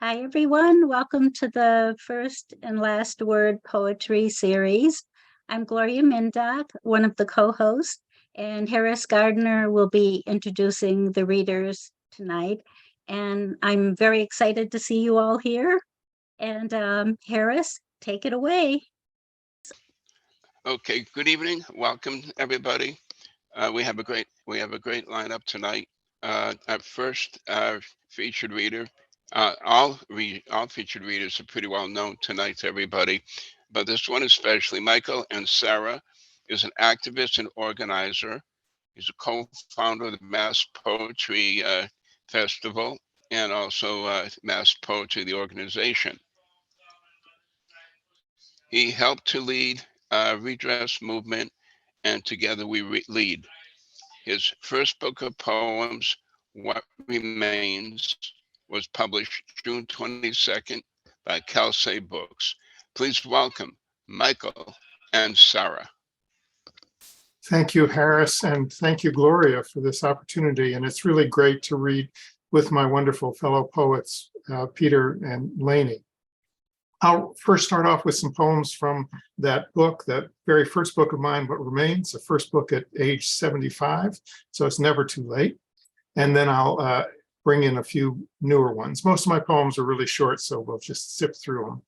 Hi, everyone. Welcome to the First and Last Word Poetry Series. I'm Gloria Mindock, one of the co-hosts, and Harris Gardner will be introducing the readers tonight. And I'm very excited to see you all here. And Harris, take it away. Okay, good evening. Welcome, everybody. We have a great lineup tonight. Our first featured reader. All featured readers are pretty well known tonight to everybody, but this one especially. Michael Ansara is an activist and organizer. He's a co-founder of the Mass Poetry Festival and also Mass Poetry, the organization. He helped to lead Redress movement, and together we lead. His first book of poems, What Remains, was published June 22nd by Kelsay Books. Please welcome Michael Ansara. Thank you, Harris, and thank you, Gloria, for this opportunity. And it's really great to read with my wonderful fellow poets, Peter and Lainie. I'll first start off with some poems from that book, that very first book of mine, What Remains, the first book at age 75, so it's never too late. And then I'll bring in a few newer ones. Most of my poems are really short, so we'll just zip through them.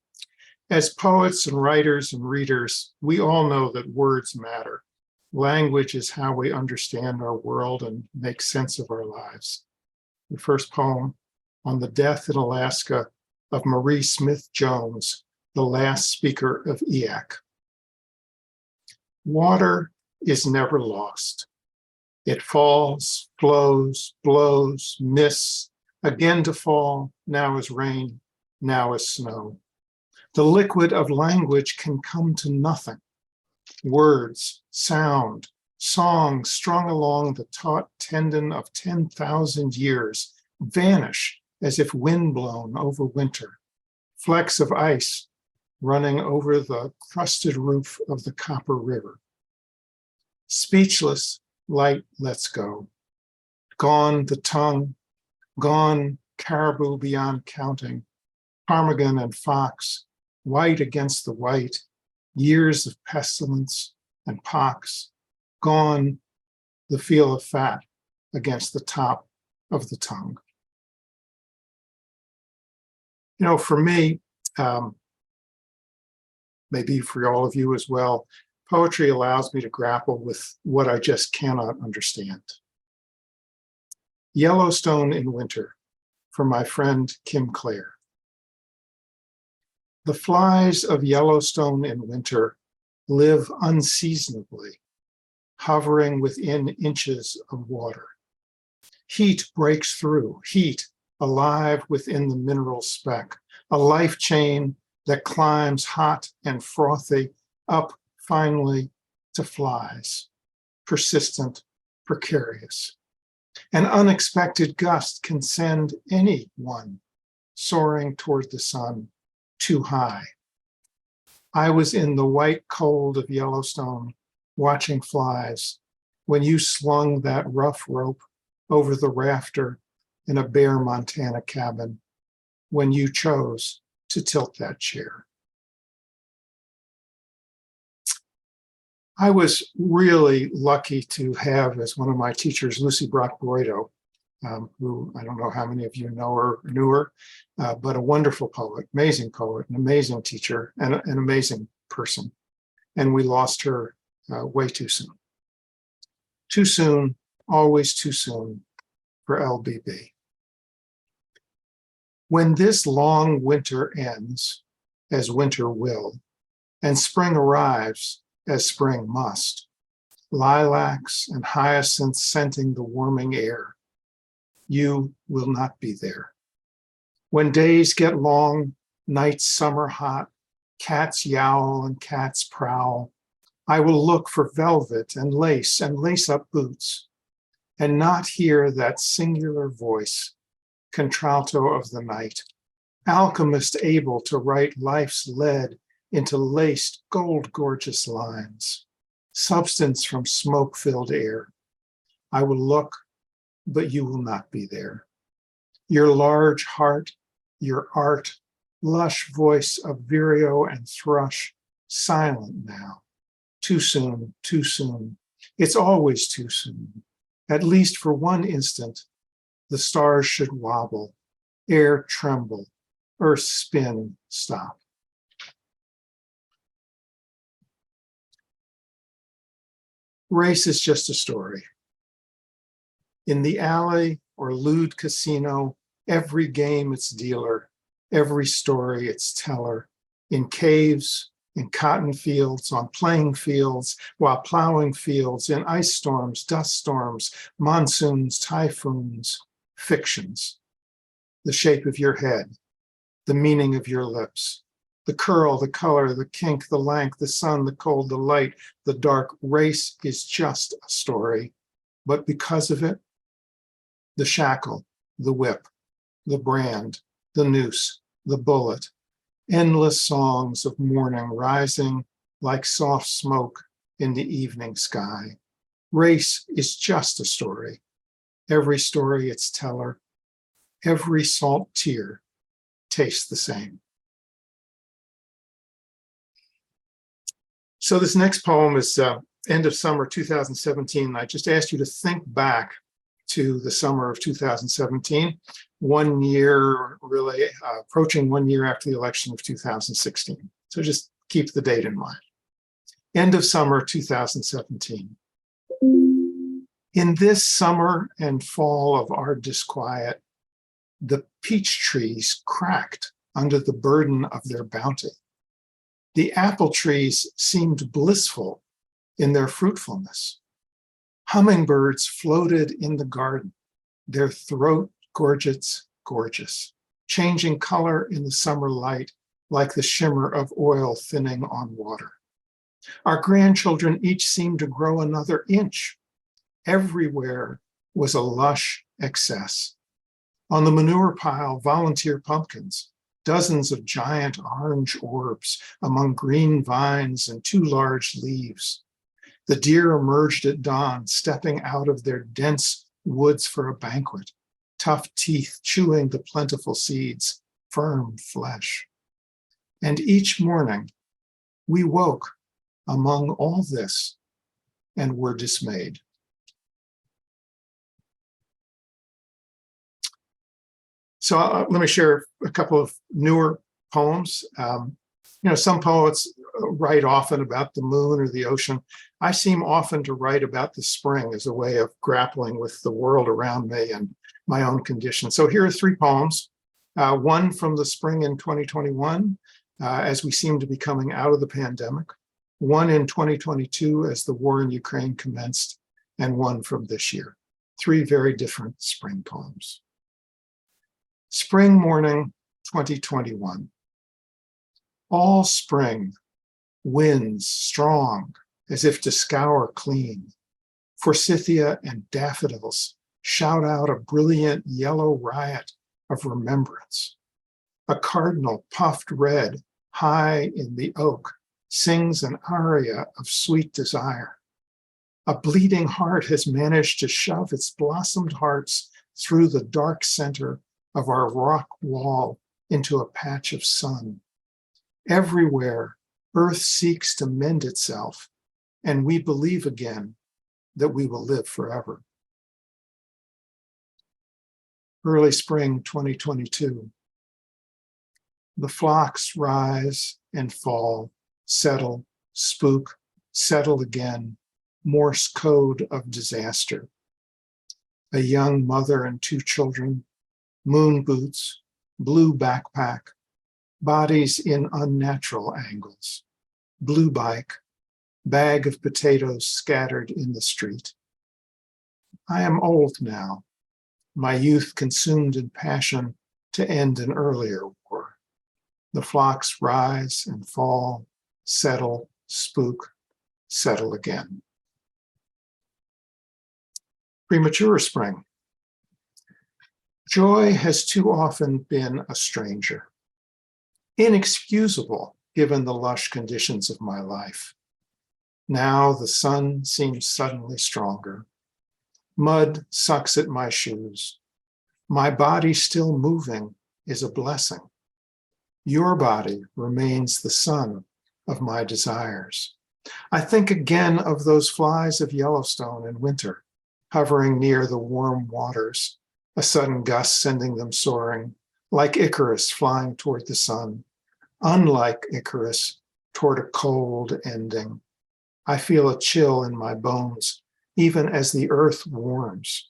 As poets and writers and readers, we all know that words matter. Language is how we understand our world and make sense of our lives. The first poem, On the Death in Alaska of Marie Smith Jones, the last speaker of EAC. Water is never lost. It falls, flows, blows, mists, again to fall, now as rain, now as snow. The liquid of language can come to nothing. Words, sound, song strung along the taut tendon of 10,000 years vanish as if wind-blown over winter, flecks of ice running over the crusted roof of the Copper River. Speechless, light lets go. Gone the tongue, gone caribou beyond counting, ptarmigan and fox, white against the white, years of pestilence and pox, gone the feel of fat against the top of the tongue. You know, for me, maybe for all of you as well, poetry allows me to grapple with what I just cannot understand. Yellowstone in Winter, from my friend Kim Clare. The flies of Yellowstone in winter live unseasonably, hovering within inches of water. Heat breaks through, heat alive within the mineral speck, a life chain that climbs hot and frothy up finally to flies, persistent, precarious. An unexpected gust can send anyone soaring toward the sun too high. I was in the white cold of Yellowstone watching flies when you slung that rough rope over the rafter in a bare Montana cabin, when you chose to tilt that chair. I was really lucky to have as one of my teachers, Lucy Brock-Broido, who I don't know how many of you know or knew her, but a wonderful poet, an amazing teacher, and an amazing person. And we lost her way too soon. Too soon, always too soon for LBB. When this long winter ends, as winter will, and spring arrives, as spring must, lilacs and hyacinths scenting the warming air, you will not be there. When days get long, nights summer hot, cats yowl and cats prowl, I will look for velvet and lace-up boots, and not hear that singular voice, contralto of the night, alchemist able to write life's lead into laced gold-gorgeous lines, substance from smoke-filled air. I will look, but you will not be there. Your large heart your art, lush voice of vireo and thrush, silent now. Too soon, too soon. It's always too soon. At least for one instant, the stars should wobble, air tremble, earth spin, stop. Race is just a story. In the alley or lewd casino, every game its dealer, every story its teller. In caves, in cotton fields, on playing fields, while plowing fields, in ice storms, dust storms, monsoons, typhoons, fictions. The shape of your head, the meaning of your lips, the curl, the color, the kink, the length, the sun, the cold, the light, the dark. Race is just a story, but because of it, the shackle, the whip, the brand, the noose, the bullet, endless songs of mourning rising like soft smoke in the evening sky. Race is just a story. Every story its teller, every salt tear tastes the same. So this next poem is end of summer 2017. I just asked you to think back to the summer of 2017, 1 year, really approaching 1 year after the election of 2016. So just keep the date in mind. End of summer 2017. In this summer and fall of our disquiet, the peach trees cracked under the burden of their bounty. The apple trees seemed blissful in their fruitfulness. Hummingbirds floated in the garden, their throat gorgets gorgeous, changing color in the summer light like the shimmer of oil thinning on water. Our grandchildren each seemed to grow another inch. Everywhere was a lush excess. On the manure pile, volunteer pumpkins, dozens of giant orange orbs among green vines and too large leaves. The deer emerged at dawn, stepping out of their dense woods for a banquet, tough teeth chewing the plentiful seeds, firm flesh. And each morning, we woke among all this and were dismayed. So let me share a couple of newer poems. Some poets write often about the moon or the ocean. I seem often to write about the spring as a way of grappling with the world around me and my own condition. So here are 3 poems. One from the spring in 2021, as we seem to be coming out of the pandemic. One in 2022, as the war in Ukraine commenced, and one from this year. 3 very different spring poems. Spring morning, 2021. All spring, winds strong, as if to scour clean. Forsythia and daffodils shout out a brilliant yellow riot of remembrance. A cardinal puffed red high in the oak sings an aria of sweet desire. A bleeding heart has managed to shove its blossomed hearts through the dark center of our rock wall into a patch of sun. Everywhere, earth seeks to mend itself, and we believe again that we will live forever. Early spring 2022. The flocks rise and fall, settle, spook, settle again, Morse code of disaster. A young mother and 2 children, moon boots, blue backpack, bodies in unnatural angles, blue bike, bag of potatoes scattered in the street. I am old now, my youth consumed in passion to end an earlier war. The flocks rise and fall, settle, spook, settle again. Premature spring. Joy has too often been a stranger, inexcusable given the lush conditions of my life. Now the sun seems suddenly stronger. Mud sucks at my shoes. My body still moving is a blessing. Your body remains the sun of my desires. I think again of those flies of Yellowstone in winter, hovering near the warm waters, a sudden gust sending them soaring, like Icarus flying toward the sun, unlike Icarus toward a cold ending. I feel a chill in my bones, even as the earth warms.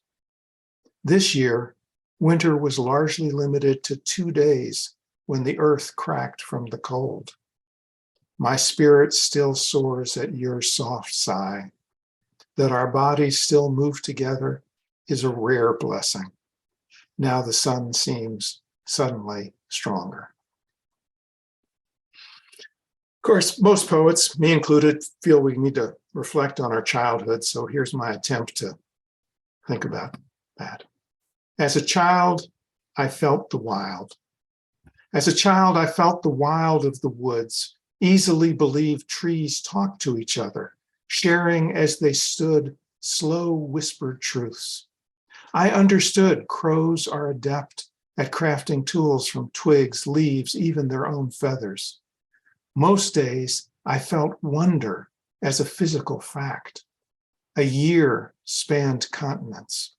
This year, winter was largely limited to 2 days when the earth cracked from the cold. My spirit still soars at your soft sigh. That our bodies still move together is a rare blessing. Now the sun seems suddenly stronger. Of course, most poets, me included, feel we need to reflect on our childhood, so here's my attempt to think about that. As a child, I felt the wild. As a child, I felt the wild of the woods, easily believed trees talked to each other, sharing as they stood slow whispered truths. I understood crows are adept at crafting tools from twigs, leaves, even their own feathers. Most days, I felt wonder as a physical fact. A year spanned continents.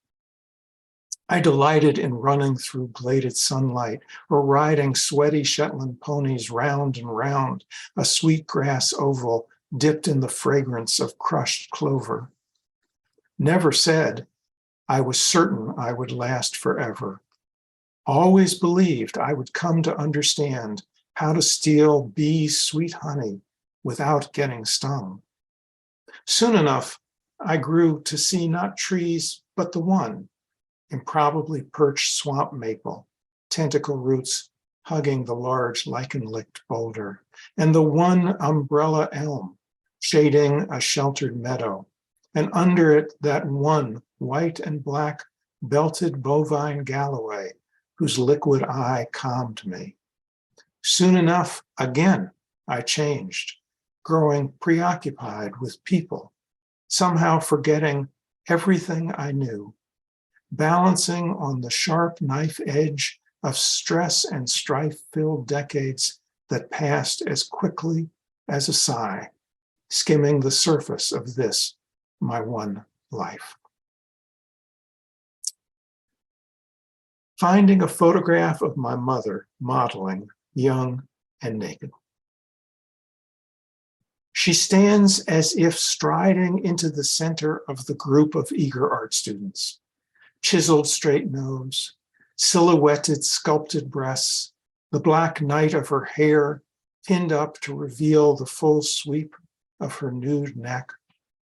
I delighted in running through bladed sunlight or riding sweaty Shetland ponies round and round a sweetgrass oval dipped in the fragrance of crushed clover. Never said I was certain I would last forever. Always believed I would come to understand how to steal bees' sweet honey without getting stung. Soon enough, I grew to see not trees, but the one, improbably perched swamp maple, tentacle roots hugging the large lichen-licked boulder, and the one umbrella elm shading a sheltered meadow, and under it that one white and black belted bovine Galway whose liquid eye calmed me. Soon enough, again, I changed, growing preoccupied with people, somehow forgetting everything I knew, balancing on the sharp knife edge of stress and strife-filled decades that passed as quickly as a sigh, skimming the surface of this, my one life. Finding a photograph of my mother modeling, young and naked. She stands as if striding into the center of the group of eager art students. Chiseled straight nose, silhouetted sculpted breasts, the black night of her hair pinned up to reveal the full sweep of her nude neck,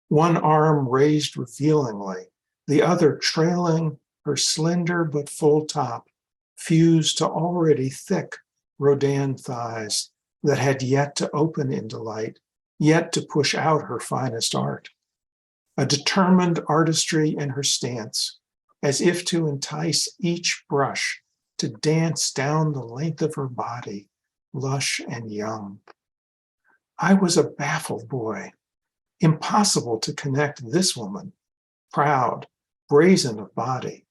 one arm raised revealingly, the other trailing her slender but full top, fused to already thick Rodin thighs that had yet to open into light, yet to push out her finest art. A determined artistry in her stance, as if to entice each brush to dance down the length of her body, lush and young. I was a baffled boy. Impossible to connect this woman, proud, brazen of body,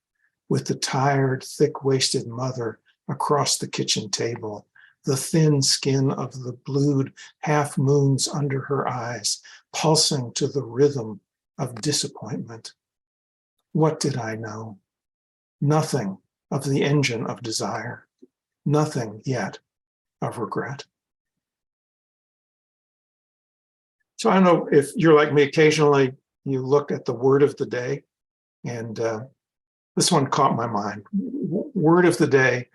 with the tired, thick-waisted mother across the kitchen table, the thin skin of the blued half moons under her eyes, pulsing to the rhythm of disappointment. What did I know? Nothing of the engine of desire, nothing yet of regret. So I don't know if you're like me, occasionally you look at the word of the day, and this one caught my mind. Word of the day,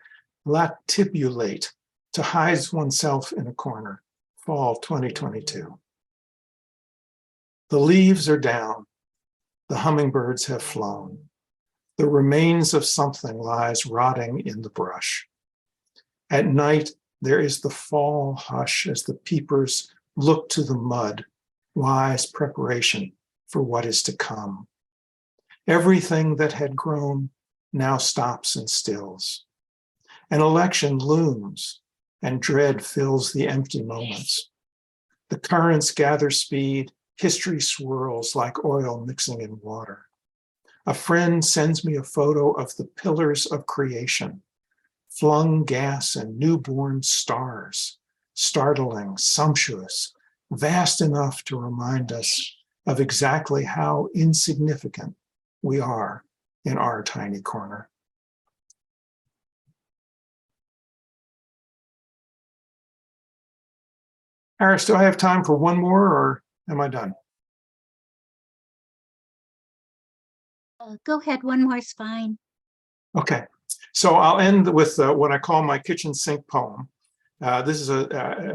latibulate, to hide oneself in a corner, fall 2022. The leaves are down, the hummingbirds have flown. The remains of something lies rotting in the brush. At night, there is the fall hush as the peepers look to the mud, wise preparation for what is to come. Everything that had grown now stops and stills. An election looms, and dread fills the empty moments. The currents gather speed, history swirls like oil mixing in water. A friend sends me a photo of the pillars of creation, flung gas and newborn stars, startling, sumptuous, vast enough to remind us of exactly how insignificant we are in our tiny corner. Harris, do I have time for one more, or am I done? Go ahead, one more is fine. Okay, so I'll end with what I call my kitchen sink poem. This is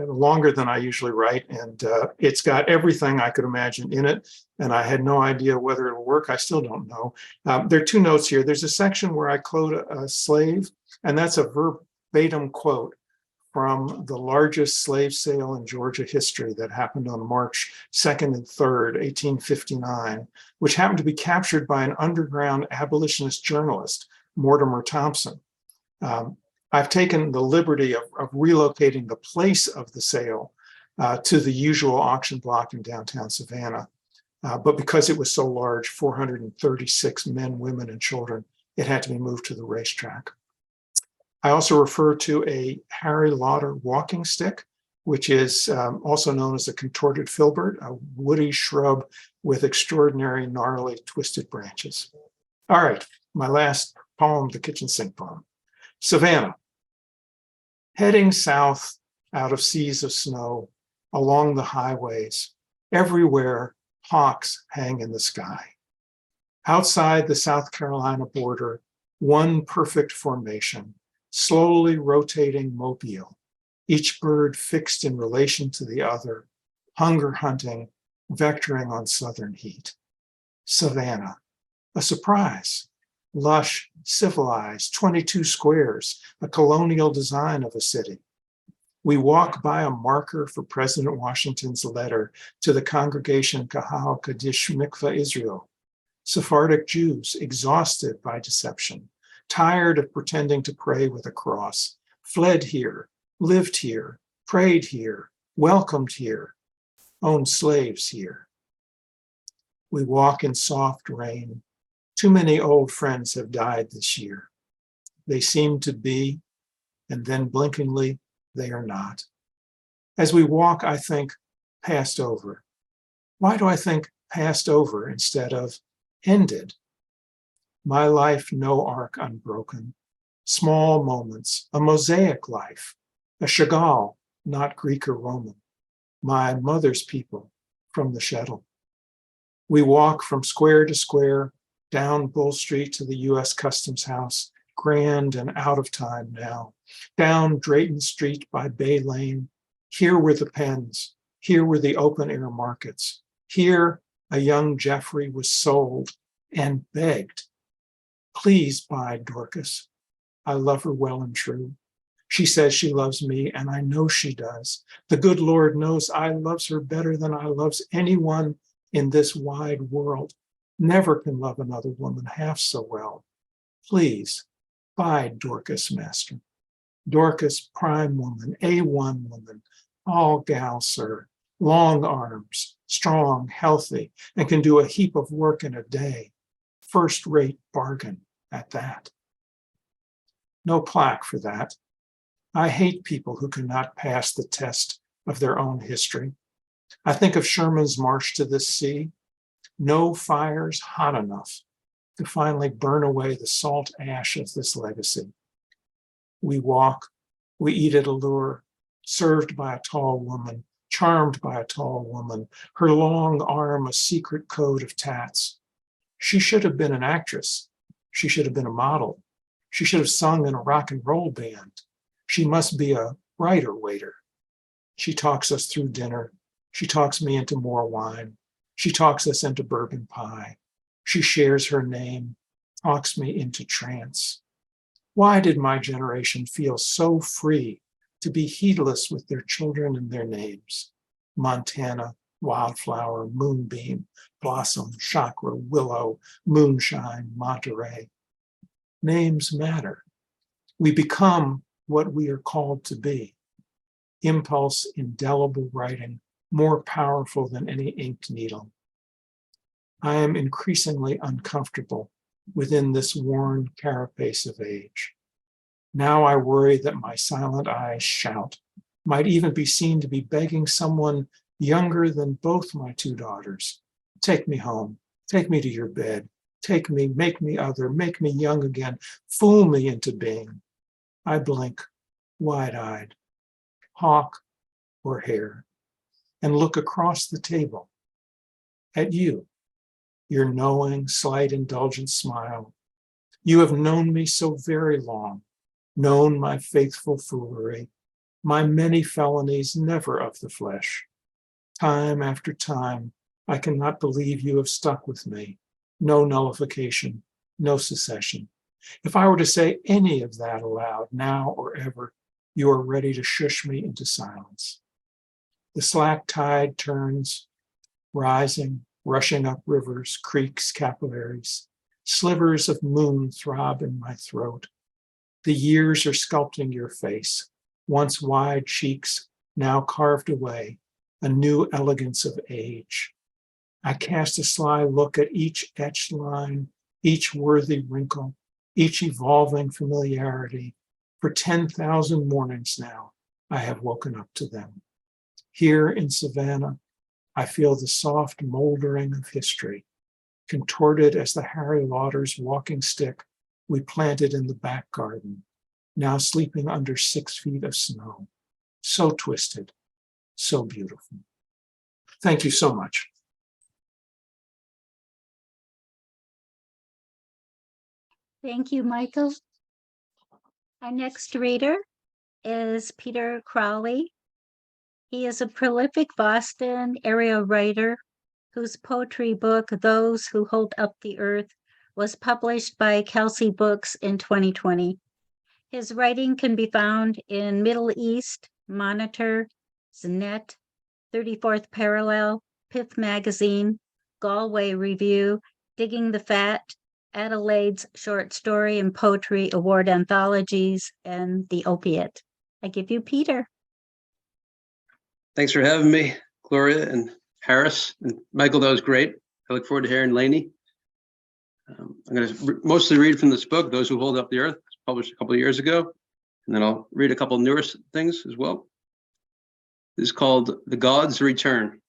longer than I usually write, and it's got everything I could imagine in it, and I had no idea whether it'll work. I still don't know. There are two notes here. There's a section where I quote a slave, and that's a verbatim quote from the largest slave sale in Georgia history that happened on March 2nd and 3rd, 1859, which happened to be captured by an underground abolitionist journalist, Mortimer Thompson. I've taken the liberty of relocating the place of the sale to the usual auction block in downtown Savannah. But because it was so large, 436 men, women, and children, it had to be moved to the racetrack. I also refer to a Harry Lauder walking stick, which is also known as a contorted filbert, a woody shrub with extraordinary gnarly twisted branches. All right, my last poem, the kitchen sink poem. Savannah. Heading south out of seas of snow, along the highways, everywhere hawks hang in the sky. Outside the South Carolina border, one perfect formation, slowly rotating mobile, each bird fixed in relation to the other, hunger hunting, vectoring on southern heat. Savannah, a surprise, lush, civilized, 22 squares, a colonial design of a city. We walk by a marker for President Washington's letter to the congregation Kahal Kaddish Mikveh Israel. Sephardic Jews, exhausted by deception, tired of pretending to pray with a cross, fled here, lived here, prayed here, welcomed here, owned slaves here. We walk in soft rain. Too many old friends have died this year. They seem to be, and then blinkingly, they are not. As we walk, I think, passed over. Why do I think passed over instead of ended? My life, no arc unbroken. Small moments, a mosaic life, a Chagall, not Greek or Roman. My mother's people from the shuttle. We walk from square to square, down Bull Street to the U.S. Customs House, grand and out of time now, down Drayton Street by Bay Lane. Here were the pens, here were the open air markets. Here a young Jeffrey was sold and begged, please buy Dorcas. I love her well and true. She says she loves me, and I know she does. The good Lord knows I loves her better than I loves anyone in this wide world. Never can love another woman half so well. Please buy Dorcas, master. Dorcas, prime woman, A1 woman, all gal, sir, long arms, strong, healthy, and can do a heap of work in a day. First-rate bargain at that. No plaque for that. I hate people who cannot pass the test of their own history. I think of Sherman's march to the sea. No fires hot enough to finally burn away the salt ash of this legacy. We walk, we eat at a lure, served by a tall woman, charmed by a tall woman, her long arm a secret code of tats. She should have been an actress. She should have been a model. She should have sung in a rock and roll band. She must be a writer waiter. She talks us through dinner. She talks me into more wine. She talks us into bourbon pie. She shares her name, talks me into trance. Why did my generation feel so free to be heedless with their children and their names? Montana, Wildflower, Moonbeam, Blossom, Chakra, Willow, Moonshine, Monterey. Names matter. We become what we are called to be. Impulse, indelible writing, more powerful than any inked needle. I am increasingly uncomfortable within this worn carapace of age. Now I worry that my silent eyes shout, might even be seen to be begging someone younger than both my two daughters. Take me home, take me to your bed, take me, make me other, make me young again, fool me into being. I blink, wide-eyed, hawk or hare, and look across the table at you, your knowing, slight, indulgent smile. You have known me so very long, known my faithful foolery, my many felonies never of the flesh. Time after time, I cannot believe you have stuck with me. No nullification, no secession. If I were to say any of that aloud, now or ever, you are ready to shush me into silence. The slack tide turns, rising, rushing up rivers, creeks, capillaries. Slivers of moon throb in my throat. The years are sculpting your face, once wide cheeks, now carved away, a new elegance of age. I cast a sly look at each etched line, each worthy wrinkle, each evolving familiarity. For 10,000 mornings now, I have woken up to them. Here in Savannah, I feel the soft moldering of history, contorted as the Harry Lauder's walking stick we planted in the back garden, now sleeping under 6 feet of snow. So twisted, so beautiful. Thank you so much. Thank you, Michael. Our next reader is Peter Crowley. He is a prolific Boston area writer whose poetry book, Those Who Hold Up the Earth, was published by Kelsay Books in 2020. His writing can be found in Middle East, Monitor, Znet, 34th Parallel, Pif Magazine, Galway Review, Digging the Fat, Adelaide's Short Story and Poetry Award Anthologies, and The Opiate. I give you Peter. Thanks for having me, Gloria and Harris. And Michael, that was great. I look forward to hearing Lainie. I'm going to mostly read from this book, Those Who Hold Up the Earth, published a couple of years ago. And then I'll read a couple of newer things as well. This is called The Gods Return.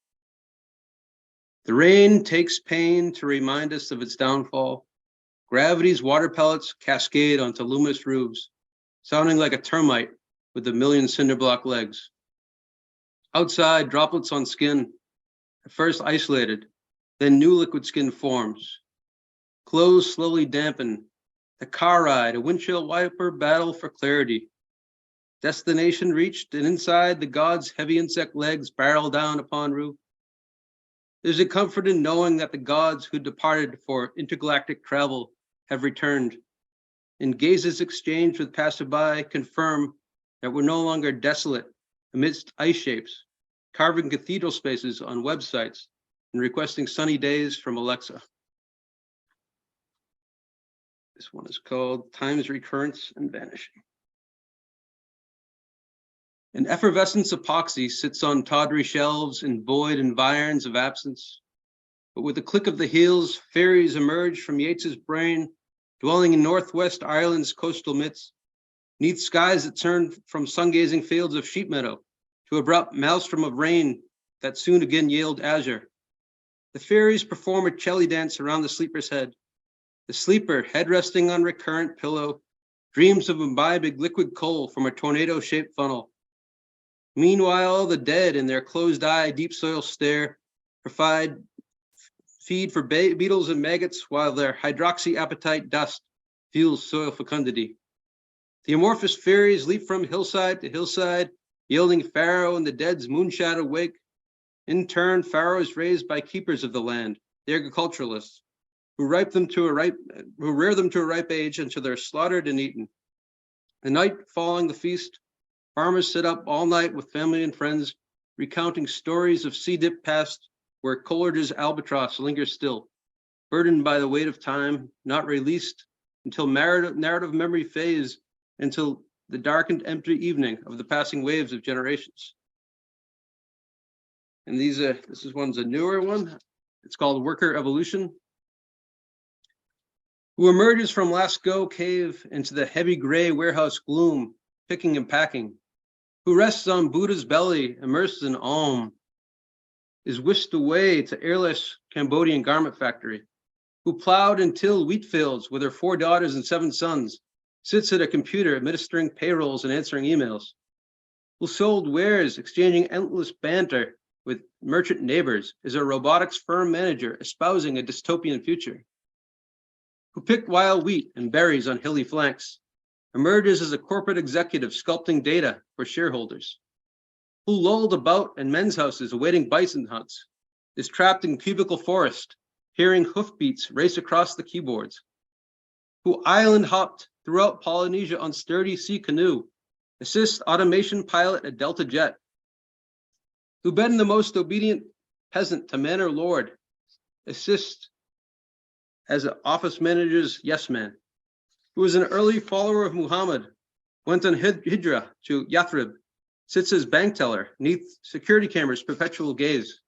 The rain takes pain to remind us of its downfall. Gravity's water pellets cascade onto luminous roofs, sounding like a termite with a million cinder block legs. Outside, droplets on skin, at first isolated, then new liquid skin forms. Clothes slowly dampen. A car ride, a windshield wiper battle for clarity. Destination reached, and inside the gods' heavy insect legs barrel down upon roof. There's a comfort in knowing that the gods who departed for intergalactic travel have returned. And gazes exchanged with passerby confirm that we're no longer desolate amidst ice shapes, carving cathedral spaces on websites and requesting sunny days from Alexa. This one is called Time's Recurrence and Vanishing. An effervescence epoxy sits on tawdry shelves in void environs of absence. But with the click of the heels, fairies emerge from Yeats's brain, dwelling in Northwest Ireland's coastal midst, neath skies that turn from sun-gazing fields of sheep meadow to abrupt maelstrom of rain that soon again yield azure. The fairies perform a celly dance around the sleeper's head. The sleeper, head resting on recurrent pillow, dreams of imbibing liquid coal from a tornado-shaped funnel. Meanwhile, the dead in their closed-eye deep soil stare provide feed for beetles and maggots while their hydroxy-appetite dust fuels soil fecundity. The amorphous fairies leap from hillside to hillside, yielding farrow in the dead's moonshadow wake. In turn, farrow is raised by keepers of the land, the agriculturalists, who rear them to a ripe age until they're slaughtered and eaten. The night following the feast, farmers sit up all night with family and friends, recounting stories of sea-dipped past where Coleridge's albatross lingers still, burdened by the weight of time, not released until narrative memory fades, until the darkened, empty evening of the passing waves of generations. And this one's a newer one. It's called Worker Evolution. who emerges from Lascaux cave into the heavy gray warehouse gloom, picking and packing, who rests on Buddha's belly, immersed in Om, is whisked away to airless Cambodian garment factory, who plowed and tilled wheat fields with her 4 daughters and 7 sons, sits at a computer administering payrolls and answering emails, who sold wares, exchanging endless banter with merchant neighbors, is a robotics firm manager espousing a dystopian future, who picked wild wheat and berries on hilly flanks, emerges as a corporate executive sculpting data for shareholders, who lolled about in men's houses awaiting bison hunts, is trapped in cubicle forest, hearing hoofbeats race across the keyboards, who island hopped throughout Polynesia on sturdy sea canoe, assists automation pilot at Delta Jet, who been the most obedient peasant to man or lord, assists as an office manager's yes man, who was an early follower of Muhammad, went on hijrah to Yathrib, sits as bank teller, neath security cameras' perpetual gaze,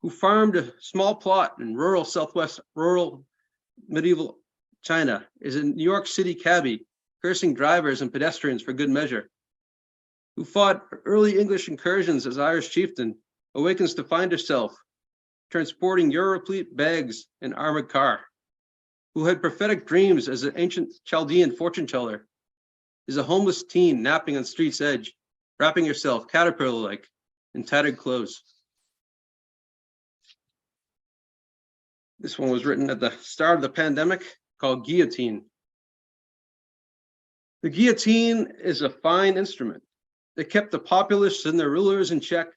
who farmed a small plot in rural medieval China, is a New York City cabbie, cursing drivers and pedestrians for good measure, who fought early English incursions as Irish chieftain, awakens to find herself transporting Europlete bags in armored car, who had prophetic dreams as an ancient Chaldean fortune teller, is a homeless teen napping on street's edge, wrapping herself caterpillar-like in tattered clothes. This one was written at the start of the pandemic, called Guillotine. The guillotine is a fine instrument that kept the populace and their rulers in check,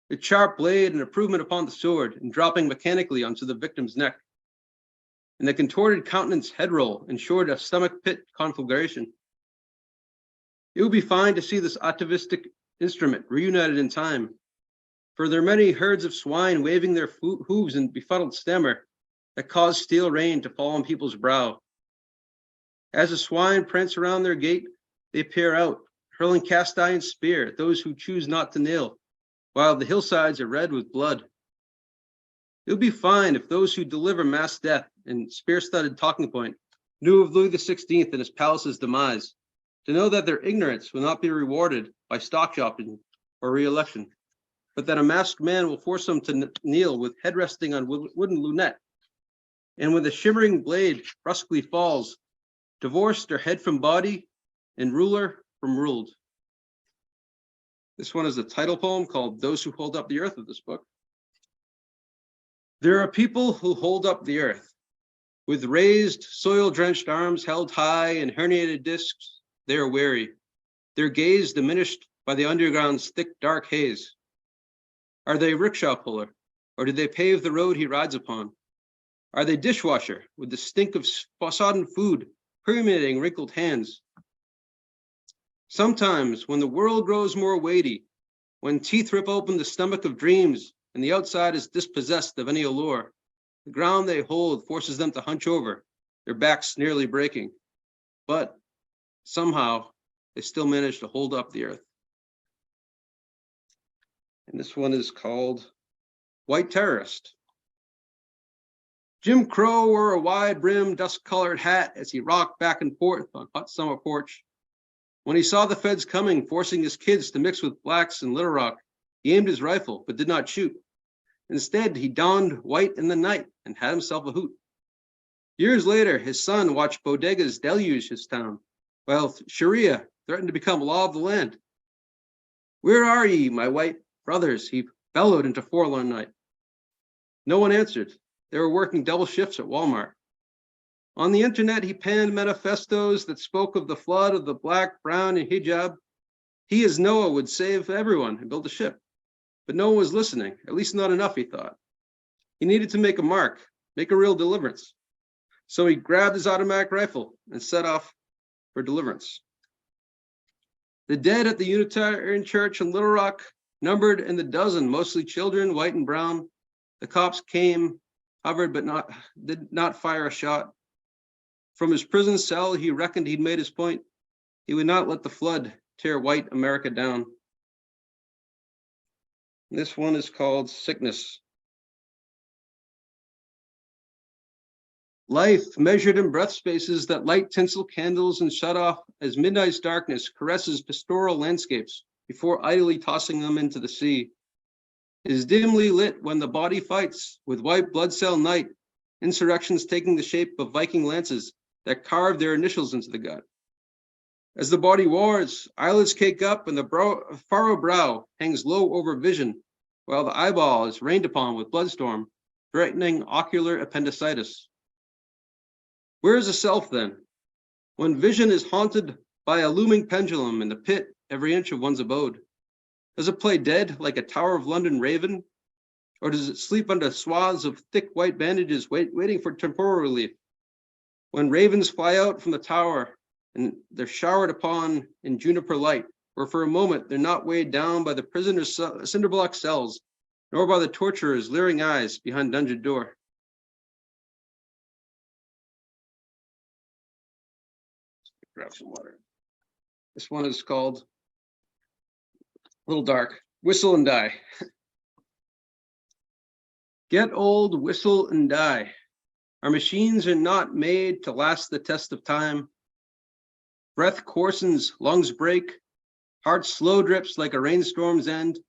the sharp blade an improvement upon the sword and dropping mechanically onto the victim's neck, and the contorted countenance head roll ensured a stomach pit conflagration. It would be fine to see this atavistic instrument reunited in time, for there are many herds of swine waving their hooves in befuddled stammer that cause steel rain to fall on people's brow. As the swine prance around their gate, they peer out, hurling cast iron spear at those who choose not to kneel, while the hillsides are red with blood. It would be fine if those who deliver mass death in spear-studded talking point knew of Louis XVI and his palace's demise, to know that their ignorance will not be rewarded by stock shopping or re-election, but that a masked man will force them to kneel with head resting on wooden lunette, and when the shimmering blade brusquely falls, divorce their head from body and ruler from ruled. This one is a title poem called Those Who Hold Up the Earth of this book. There are people who hold up the earth. With raised, soil-drenched arms held high and herniated discs, they are weary, their gaze diminished by the underground's thick, dark haze. Are they rickshaw puller, or do they pave the road he rides upon? Are they dishwasher, with the stink of sodden food permeating wrinkled hands? Sometimes, when the world grows more weighty, when teeth rip open the stomach of dreams and the outside is dispossessed of any allure, the ground they hold forces them to hunch over, their backs nearly breaking. But somehow, they still manage to hold up the earth. And this one is called White Terrorist. Jim Crow wore a wide-brimmed, dust-colored hat as he rocked back and forth on hot summer porch. When he saw the feds coming, forcing his kids to mix with blacks in Little Rock, he aimed his rifle, but did not shoot. Instead, he donned white in the night and had himself a hoot. Years later, his son watched bodegas deluge his town, while Sharia threatened to become law of the land. "Where are ye, my white brothers?" he bellowed into forlorn night. No one answered. They were working double shifts at Walmart. On the internet, he penned manifestos that spoke of the flood of the black, brown, and hijab. He, as Noah, would save everyone and build a ship. But no one was listening, at least not enough, he thought. He needed to make a mark, make a real deliverance. So he grabbed his automatic rifle and set off for deliverance. The dead at the Unitarian Church in Little Rock numbered in the dozen, mostly children, white and brown. The cops came, hovered, but did not fire a shot. From his prison cell, he reckoned he'd made his point. He would not let the flood tear white America down. This one is called Sickness. Life measured in breath spaces that light tinsel candles and shut off as midnight's darkness caresses pastoral landscapes before idly tossing them into the sea. Is dimly lit when the body fights with white blood cell night, insurrections taking the shape of Viking lances that carve their initials into the gut. As the body wars, eyelids cake up and the furrowed brow hangs low over vision, while the eyeball is rained upon with bloodstorm, threatening ocular appendicitis. Where is the self then? When vision is haunted by a looming pendulum in the pit every inch of one's abode, does it play dead like a Tower of London raven? Or does it sleep under swaths of thick white bandages waiting for temporal relief? When ravens fly out from the tower and they're showered upon in juniper light, or for a moment they're not weighed down by the prisoner's cinderblock cells, nor by the torturer's leering eyes behind dungeon door. Grab some water. This one is called a little dark. Whistle and die. Get old, whistle and die. Our machines are not made to last the test of time. Breath coarsens, lungs break, heart slow drips like a rainstorm's end.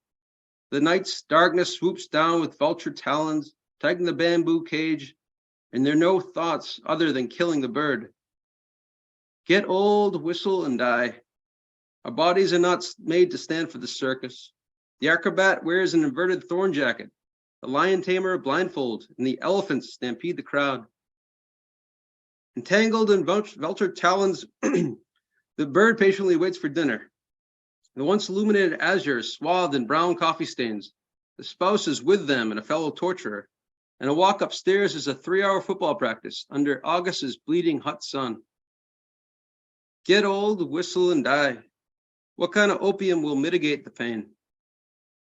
The night's darkness swoops down with vulture talons, tighten the bamboo cage, and there are no thoughts other than killing the bird. Get old, whistle, and die. Our bodies are not made to stand for the circus. The acrobat wears an inverted thorn jacket, the lion tamer blindfold, and the elephants stampede the crowd. Entangled in vulture talons, the bird patiently waits for dinner. The once illuminated azure is swathed in brown coffee stains. The spouse is with them and a fellow torturer, and a walk upstairs is a 3-hour football practice under August's bleeding hot sun. Get old, whistle, and die. What kind of opium will mitigate the pain?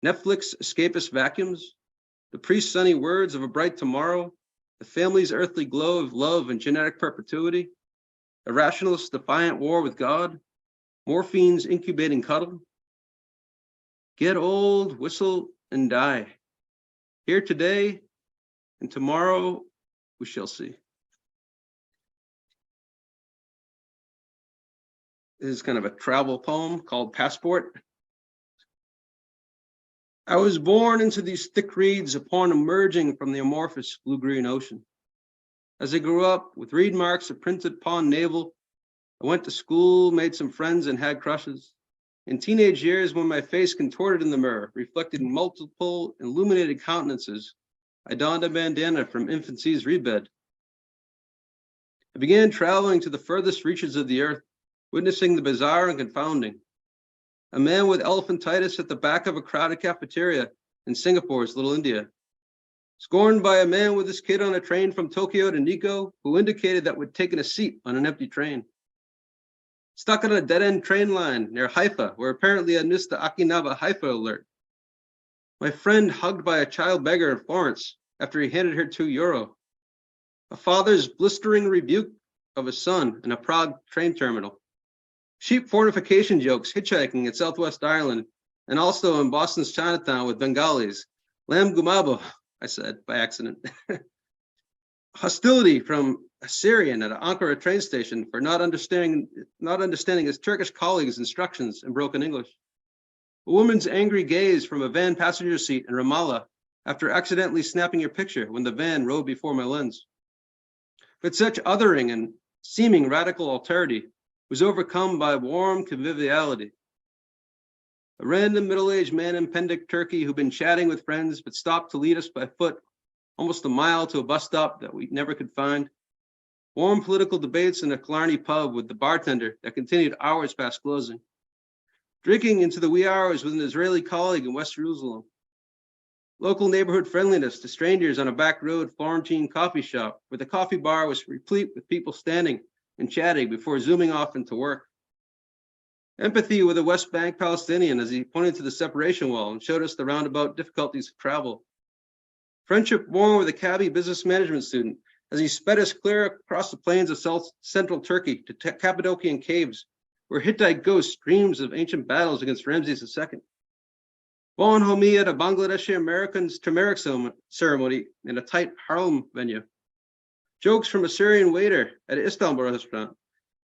Netflix escapist vacuums? The priest's sunny words of a bright tomorrow? The family's earthly glow of love and genetic perpetuity? A rationalist's defiant war with God? Morphine's incubating cuddle? Get old, whistle, and die. Here today, and tomorrow we shall see. This is kind of a travel poem called Passport. I was born into these thick reeds upon emerging from the amorphous blue-green ocean. As I grew up with reed marks of printed pawn navel, I went to school, made some friends, and had crushes. In teenage years, when my face contorted in the mirror, reflected multiple illuminated countenances, I donned a bandana from infancy's reed bed. I began traveling to the furthest reaches of the earth, witnessing the bizarre and confounding. A man with elephantitis at the back of a crowded cafeteria in Singapore's Little India. Scorned by a man with his kid on a train from Tokyo to Nikko, who indicated that would taken a seat on an empty train. Stuck on a dead-end train line near Haifa, where apparently I missed the Okinawa Haifa alert. My friend hugged by a child beggar in Florence after he handed her €2. A father's blistering rebuke of a son in a Prague train terminal. Sheep fortification jokes hitchhiking in Southwest Ireland, and also in Boston's Chinatown with Bengalis. Lam Gumabo, I said by accident. Hostility from a Syrian at an Ankara train station for not understanding his Turkish colleagues' instructions in broken English. A woman's angry gaze from a van passenger seat in Ramallah after accidentally snapping her picture when the van rode before my lens. But such othering and seeming radical alterity was overcome by warm conviviality. A random middle-aged man in Pendik, Turkey, who'd been chatting with friends but stopped to lead us by foot almost a mile to a bus stop that we never could find. Warm political debates in a Killarney pub with the bartender that continued hours past closing. Drinking into the wee hours with an Israeli colleague in West Jerusalem. Local neighborhood friendliness to strangers on a back road Florentine coffee shop where the coffee bar was replete with people standing and chatting before zooming off into work. Empathy with a West Bank Palestinian as he pointed to the separation wall and showed us the roundabout difficulties of travel. Friendship born with a cabbie business management student as he sped us clear across the plains of central Turkey to Cappadocian caves, where Hittite ghosts dreams of ancient battles against Ramses II. Bonhomie at a Bangladeshi American's turmeric ceremony in a tight Harlem venue. Jokes from a Syrian waiter at an Istanbul restaurant.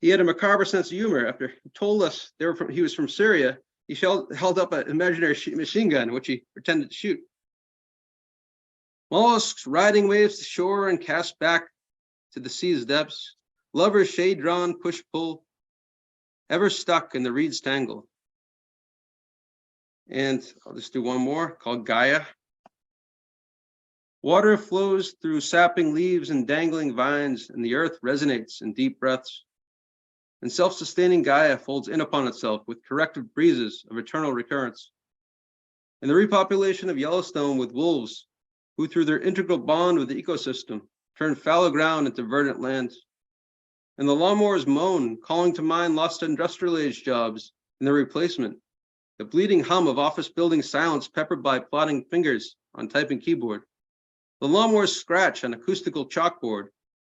He had a macabre sense of humor. After he told us he was from Syria, he held up an imaginary machine gun, which he pretended to shoot. Mollusks riding waves to shore and cast back to the sea's depths. Lovers shade-drawn, push-pull, ever stuck in the reed's tangle. And I'll just do one more called Gaia. Water flows through sapping leaves and dangling vines, and the earth resonates in deep breaths. And self-sustaining Gaia folds in upon itself with corrective breezes of eternal recurrence. And the repopulation of Yellowstone with wolves, who through their integral bond with the ecosystem, turn fallow ground into verdant lands. And the lawnmowers moan, calling to mind lost industrial age jobs and their replacement. The bleeding hum of office building silence peppered by plodding fingers on typing keyboard. The lawnmower's scratch on acoustical chalkboard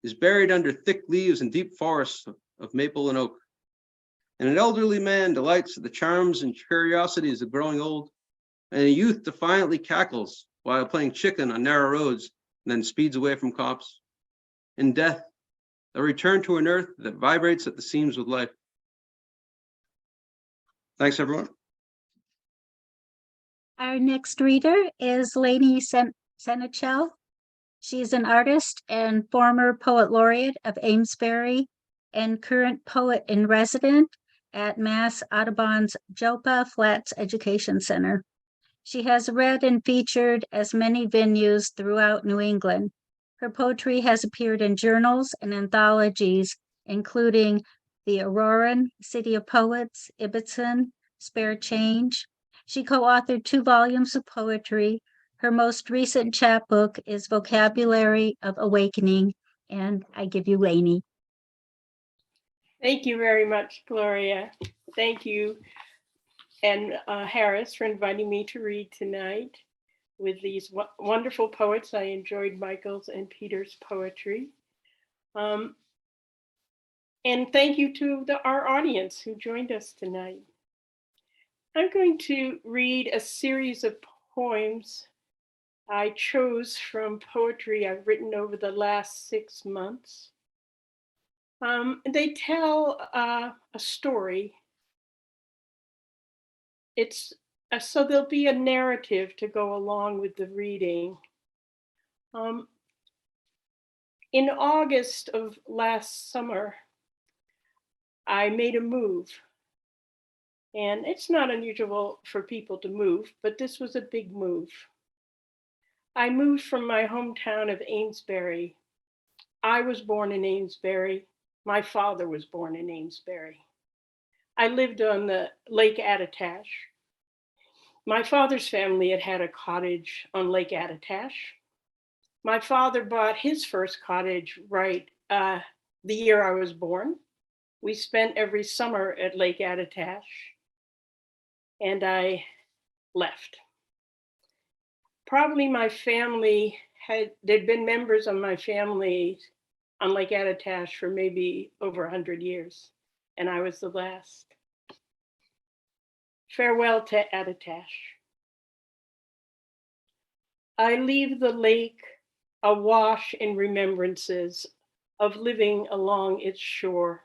is buried under thick leaves and deep forests of maple and oak. And an elderly man delights in the charms and curiosities of growing old, and a youth defiantly cackles while playing chicken on narrow roads and then speeds away from cops. In death, a return to an earth that vibrates at the seams with life. Thanks, everyone. Our next reader is Lainie Senechal. She is an artist and former Poet Laureate of Amesbury and current poet in resident at Mass Audubon's Joppa Flats Education Center. She has read and featured as many venues throughout New England. Her poetry has appeared in journals and anthologies, including the Aurorean, City of Poets, Ibbetson, Spare Change. She co-authored 2 volumes of poetry. Her most recent chapbook is Vocabulary of Awakening, and I give you Lainie. Thank you very much, Gloria. Thank you, and Harris, for inviting me to read tonight with these wonderful poets. I enjoyed Michael's and Peter's poetry. And thank you to our audience who joined us tonight. I'm going to read a series of poems I chose from poetry I've written over the last 6 months. They tell a story. So there'll be a narrative to go along with the reading. In August of last summer, I made a move. And it's not unusual for people to move, but this was a big move. I moved from my hometown of Amesbury. I was born in Amesbury. My father was born in Amesbury. I lived on the Lake Attitash. My father's family had a cottage on Lake Attitash. My father bought his first cottage right the year I was born. We spent every summer at Lake Attitash, and I left. Probably my family there'd been members of my family on Lake Attitash for maybe over 100 years, and I was the last. Farewell to Attitash. I leave the lake awash in remembrances of living along its shore.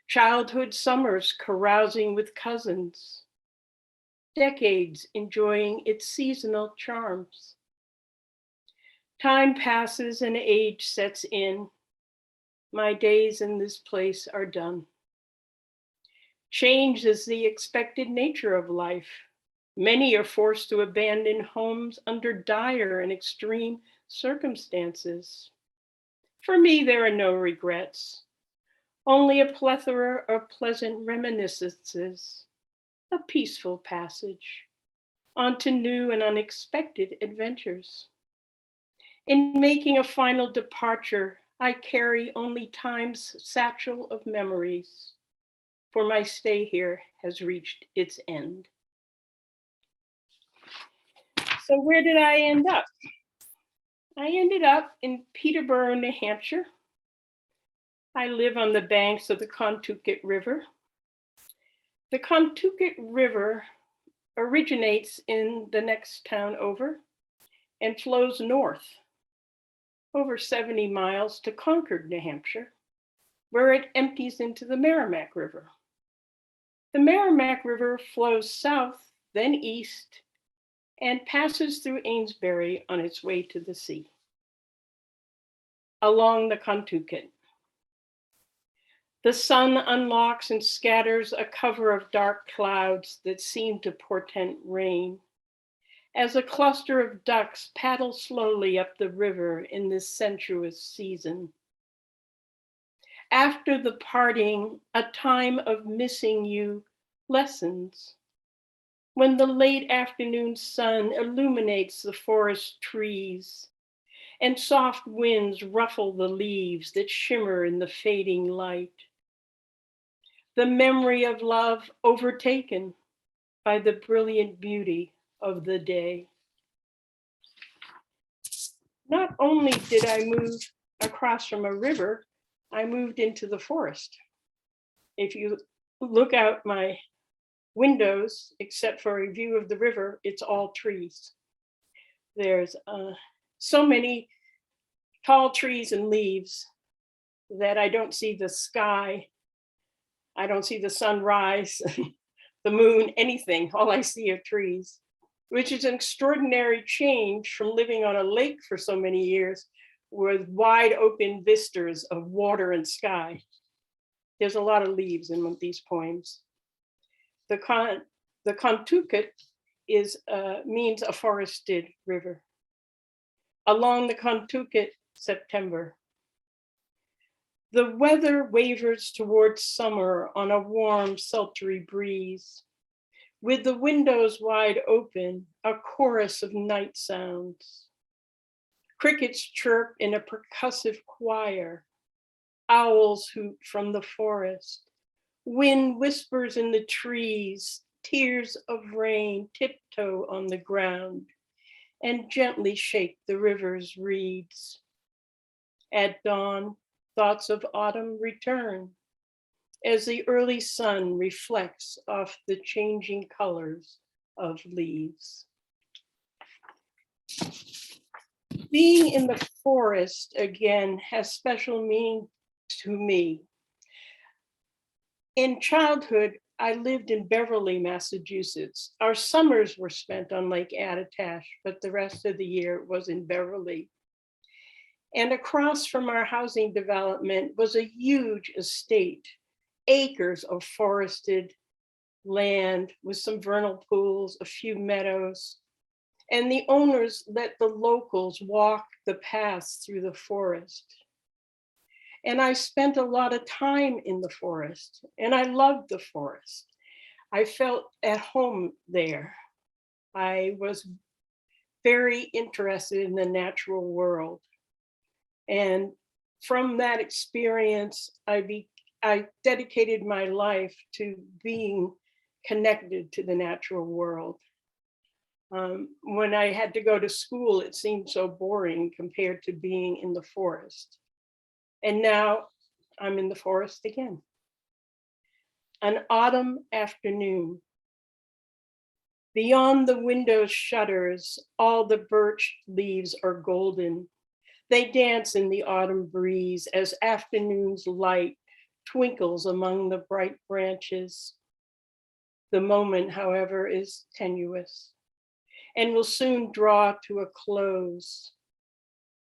Childhood summers carousing with cousins. Decades enjoying its seasonal charms. Time passes and age sets in. My days in this place are done. Change is the expected nature of life. Many are forced to abandon homes under dire and extreme circumstances. For me, there are no regrets, only a plethora of pleasant reminiscences, a peaceful passage onto new and unexpected adventures. In making a final departure, I carry only time's satchel of memories, for my stay here has reached its end. So where did I end up? I ended up in Peterborough, New Hampshire. I live on the banks of the Contoocook River. The Contoocook River originates in the next town over and flows north. over 70 miles to Concord, New Hampshire, where it empties into the Merrimack River. The Merrimack River flows south, then east, and passes through Amesbury on its way to the sea. Along the Contoocook, the sun unlocks and scatters a cover of dark clouds that seem to portend rain, as a cluster of ducks paddle slowly up the river in this sensuous season. After the parting, a time of missing you lessens, when the late afternoon sun illuminates the forest trees and soft winds ruffle the leaves that shimmer in the fading light. The memory of love overtaken by the brilliant beauty of the day. Not only did I move across from a river, I moved into the forest. If you look out my windows, except for a view of the river, it's all trees. There's so many tall trees and leaves that I don't see the sky. I don't see the sunrise, the moon, anything. All I see are trees, which is an extraordinary change from living on a lake for so many years with wide open vistas of water and sky. There's a lot of leaves in these poems. The Contoocook means a forested river. Along the Contoocook, September. The weather wavers towards summer on a warm, sultry breeze. With the windows wide open, a chorus of night sounds. Crickets chirp in a percussive choir. Owls hoot from the forest. Wind whispers in the trees. Tears of rain tiptoe on the ground and gently shake the river's reeds. At dawn, thoughts of autumn return as the early sun reflects off the changing colors of leaves. Being in the forest again has special meaning to me. In childhood, I lived in Beverly, Massachusetts. Our summers were spent on Lake Attitash, but the rest of the year was in Beverly. And across from our housing development was a huge estate, acres of forested land with some vernal pools, a few meadows. And the owners let the locals walk the paths through the forest. And I spent a lot of time in the forest, and I loved the forest. I felt at home there. I was very interested in the natural world. And from that experience, I dedicated my life to being connected to the natural world. When I had to go to school, it seemed so boring compared to being in the forest. And now I'm in the forest again. An autumn afternoon. Beyond the window's shutters, all the birch leaves are golden. They dance in the autumn breeze as afternoon's light twinkles among the bright branches. The moment, however, is tenuous and will soon draw to a close.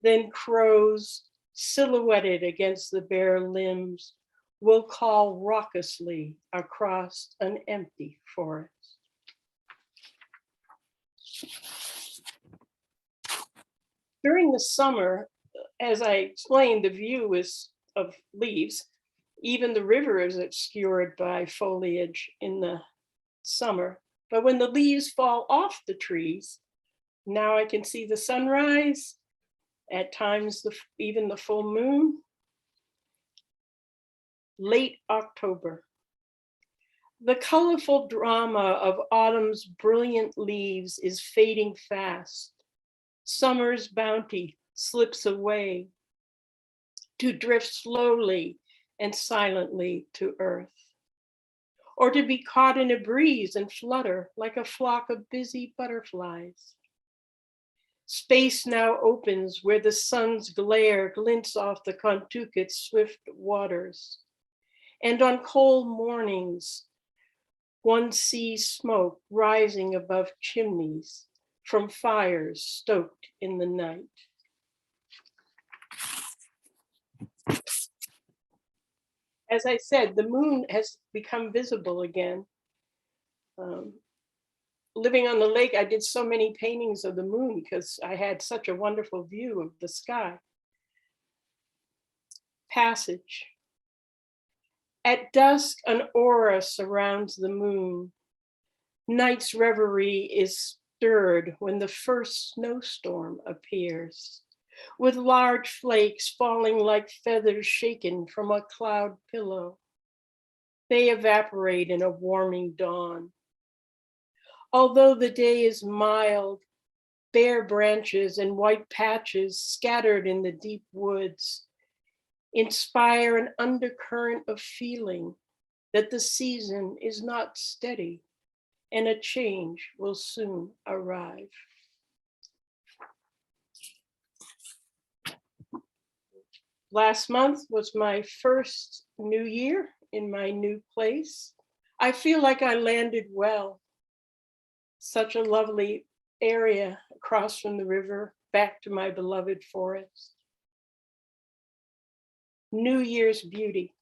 Then crows, silhouetted against the bare limbs, will call raucously across an empty forest. During the summer, as I explained, the view is of leaves. Even the river is obscured by foliage in the summer. But when the leaves fall off the trees, now I can see the sunrise, at times even the full moon. Late October. The colorful drama of autumn's brilliant leaves is fading fast. Summer's bounty slips away to drift slowly and silently to earth, or to be caught in a breeze and flutter like a flock of busy butterflies. Space now opens where the sun's glare glints off the Contoocook's swift waters. And on cold mornings, one sees smoke rising above chimneys from fires stoked in the night. As I said, the moon has become visible again. Living on the lake, I did so many paintings of the moon because I had such a wonderful view of the sky. Passage. At dusk, an aura surrounds the moon. Night's reverie is stirred when the first snowstorm appears, with large flakes falling like feathers shaken from a cloud pillow. They evaporate in a warming dawn. Although the day is mild, bare branches and white patches scattered in the deep woods inspire an undercurrent of feeling that the season is not steady and a change will soon arrive. Last month was my first new year in my new place. I feel like I landed well. Such a lovely area across from the river, back to my beloved forest. New Year's beauty.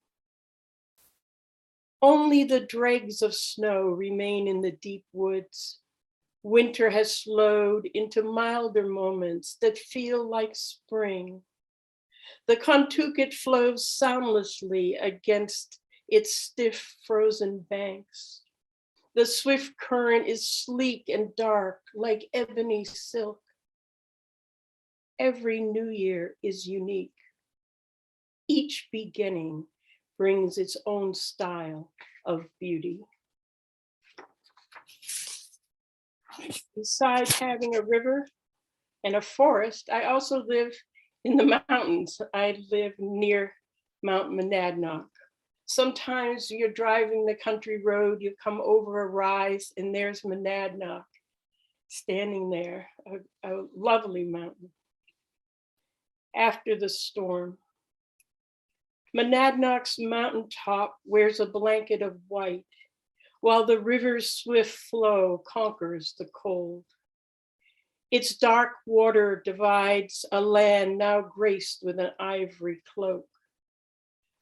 Only the dregs of snow remain in the deep woods. Winter has slowed into milder moments that feel like spring. The Contoocook flows soundlessly against its stiff frozen banks. The swift current is sleek and dark like ebony silk. Every new year is unique. Each beginning brings its own style of beauty. Besides having a river and a forest, I also live in the mountains. I live near Mount Monadnock. Sometimes you're driving the country road, you come over a rise and there's Monadnock standing there, a lovely mountain. After the storm, Monadnock's mountaintop wears a blanket of white, while the river's swift flow conquers the cold. Its dark water divides a land now graced with an ivory cloak.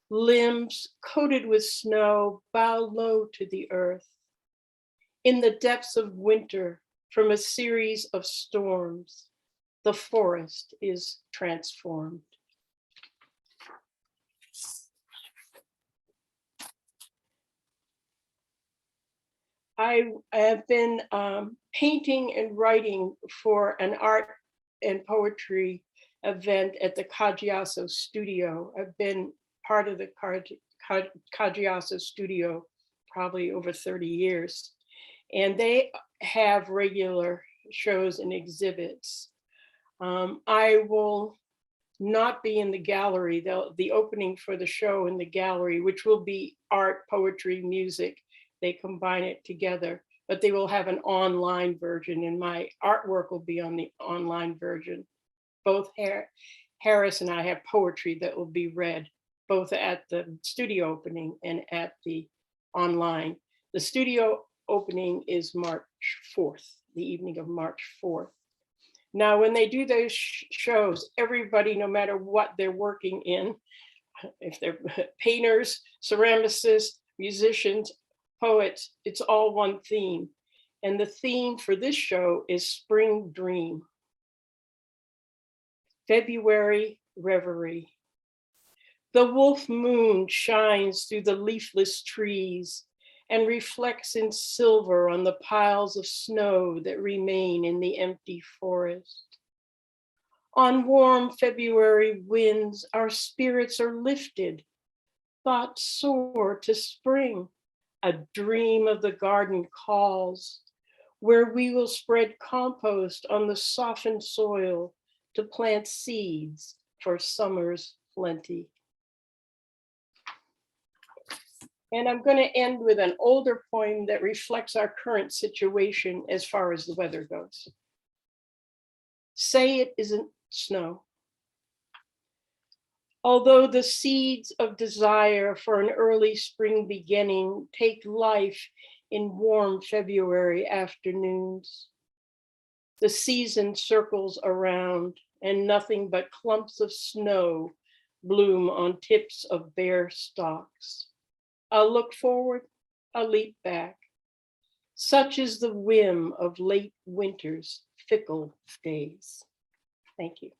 Limbs coated with snow bow low to the earth. In the depths of winter, from a series of storms, the forest is transformed. I have been painting and writing for an art and poetry event at the Kajiaso studio. I've been part of the Kajiaso studio probably over 30 years. And they have regular shows and exhibits. I will not be in the gallery. The opening for the show in the gallery, which will be art, poetry, music, they combine it together, but they will have an online version and my artwork will be on the online version. Both Harris and I have poetry that will be read, both at the studio opening and at the online. The studio opening is March 4th, the evening of March 4th. Now, when they do those shows, everybody, no matter what they're working in, if they're painters, ceramicists, musicians, poets, it's all one theme. And the theme for this show is Spring Dream. February Reverie. The wolf moon shines through the leafless trees and reflects in silver on the piles of snow that remain in the empty forest. On warm February winds, our spirits are lifted, thoughts soar to spring. A dream of the garden calls, where we will spread compost on the softened soil to plant seeds for summer's plenty. And I'm going to end with an older poem that reflects our current situation as far as the weather goes. Say it isn't snow. Although the seeds of desire for an early spring beginning take life in warm February afternoons, the season circles around and nothing but clumps of snow bloom on tips of bare stalks. A look forward, a leap back. Such is the whim of late winter's fickle days. Thank you.